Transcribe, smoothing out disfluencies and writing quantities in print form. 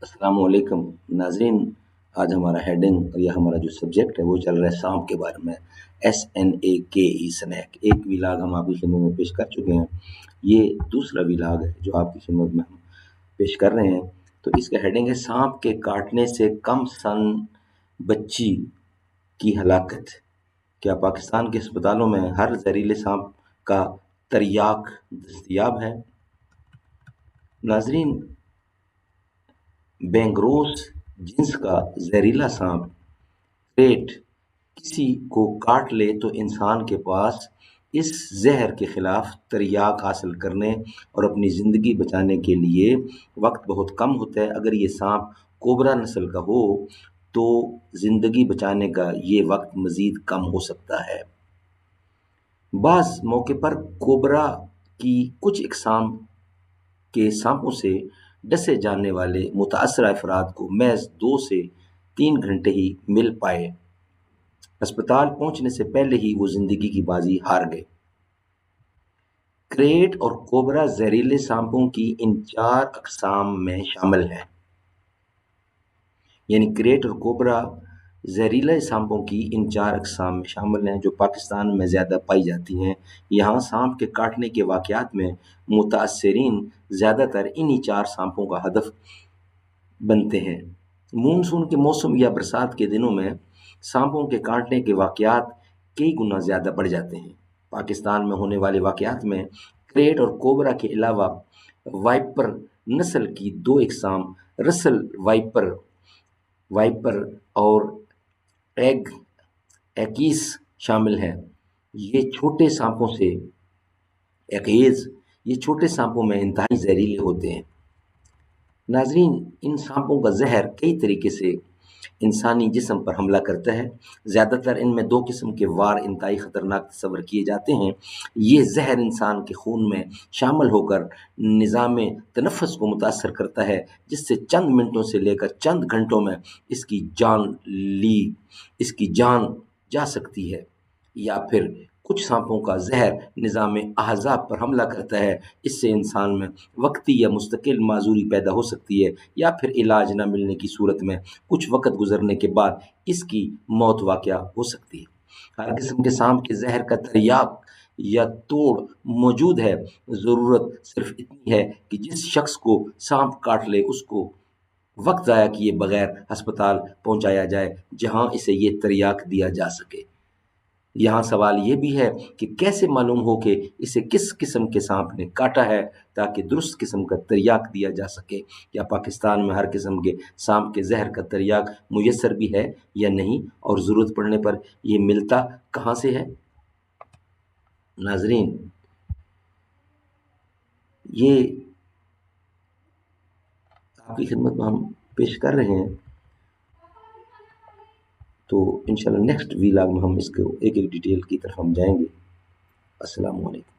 अस्सलाम वालेकुम नाज़रीन। आज हमारा हेडिंग और या हमारा जो सब्जेक्ट है वो चल रहा है सांप के बारे में। SNAKE snack. एक विलाग हम आपकी खिदमत में पेश कर चुके हैं, ये दूसरा विलाग है जो आपकी खिदमत में हम पेश कर रहे हैं। तो इसका हेडिंग है सांप के काटने से कम सन बच्ची की हलाकत। क्या पाकिस्तान के अस्पतालों में हर जहरीले सांप का तरियाक दस्तयाब है? नाज़रीन, बेंगरोस जिन्स का जहरीला सांप क्रेट किसी को काट ले तो इंसान के पास इस जहर के खिलाफ तरियाक हासिल करने और अपनी ज़िंदगी बचाने के लिए वक्त बहुत कम होता है। अगर ये सांप कोबरा नस्ल का हो तो ज़िंदगी बचाने का ये वक्त मज़ीद कम हो सकता है। बाज़ मौके पर कोबरा की कुछ इकसाम के सांपों से डसे जाने वाले मुतासरा अफराद को महज 2 से 3 घंटे ही मिल पाए। अस्पताल पहुंचने से पहले ही वो जिंदगी की बाजी हार गए। क्रेट और कोबरा जहरीले सांपों की इन 4 अकसाम में शामिल है। यानी क्रेट और कोबरा जहरीले सांपों की इन 4 अकसाम में शामिल हैं जो पाकिस्तान में ज़्यादा पाई जाती हैं। यहाँ सांप के काटने के वाक़यात में मुतासरीन ज़्यादातर इन्हीं 4 सांपों का हदफ बनते हैं। मानसून के मौसम या बरसात के दिनों में सांपों के काटने के वाक़यात कई गुना ज़्यादा बढ़ जाते हैं। पाकिस्तान में होने वाले वाक़यात में क्रेट और कोबरा के अलावा वाइपर नस्ल की 2 इकसाम रसल वाइपर और एकीस शामिल हैं। ये छोटे सांपों से ये छोटे सांपों में इंतहाई जहरीले होते हैं। नाज़रीन, इन सांपों का जहर कई तरीके से इंसानी जिस्म पर हमला करता है। ज़्यादातर इनमें 2 किस्म के वार इंतहाई ख़तरनाक तस्वर किए जाते हैं। ये जहर इंसान के खून में शामिल होकर निज़ाम तनफ़्फ़ुस को मुतासर करता है, जिससे चंद मिनटों से लेकर चंद घंटों में इसकी जान जा सकती है। या फिर कुछ सांपों का जहर निज़ाम अहज़ाब पर हमला करता है, इससे इंसान में वक्ती या मुस्तकिल माजूरी पैदा हो सकती है या फिर इलाज न मिलने की सूरत में कुछ वक्त गुजरने के बाद इसकी मौत वाक़या हो सकती है। हर किस्म के सांप के जहर का तरियाक या तोड़ मौजूद है। ज़रूरत सिर्फ इतनी है कि जिस शख्स को सांप काट ले उसको वक्त ज़ाया किए बगैर अस्पताल पहुंचाया जाए जहां इसे ये तरियाक दिया जा सके। यहाँ सवाल ये भी है कि कैसे मालूम हो कि इसे किस किस्म के सांप ने काटा है ताकि दुरुस्त किस्म का तरियाक दिया जा सके। क्या पाकिस्तान में हर किस्म के सांप के जहर का तरियाक मुयस्सर भी है या नहीं, और ज़रूरत पड़ने पर ये मिलता कहाँ से है? नाजरीन, ये आपकी खिदमत में हम पेश कर रहे हैं। तो इंशाल्लाह नेक्स्ट वीलॉग में हम इसको एक एक डिटेल की तरफ हम जाएंगे। अस्सलाम वालेकुम।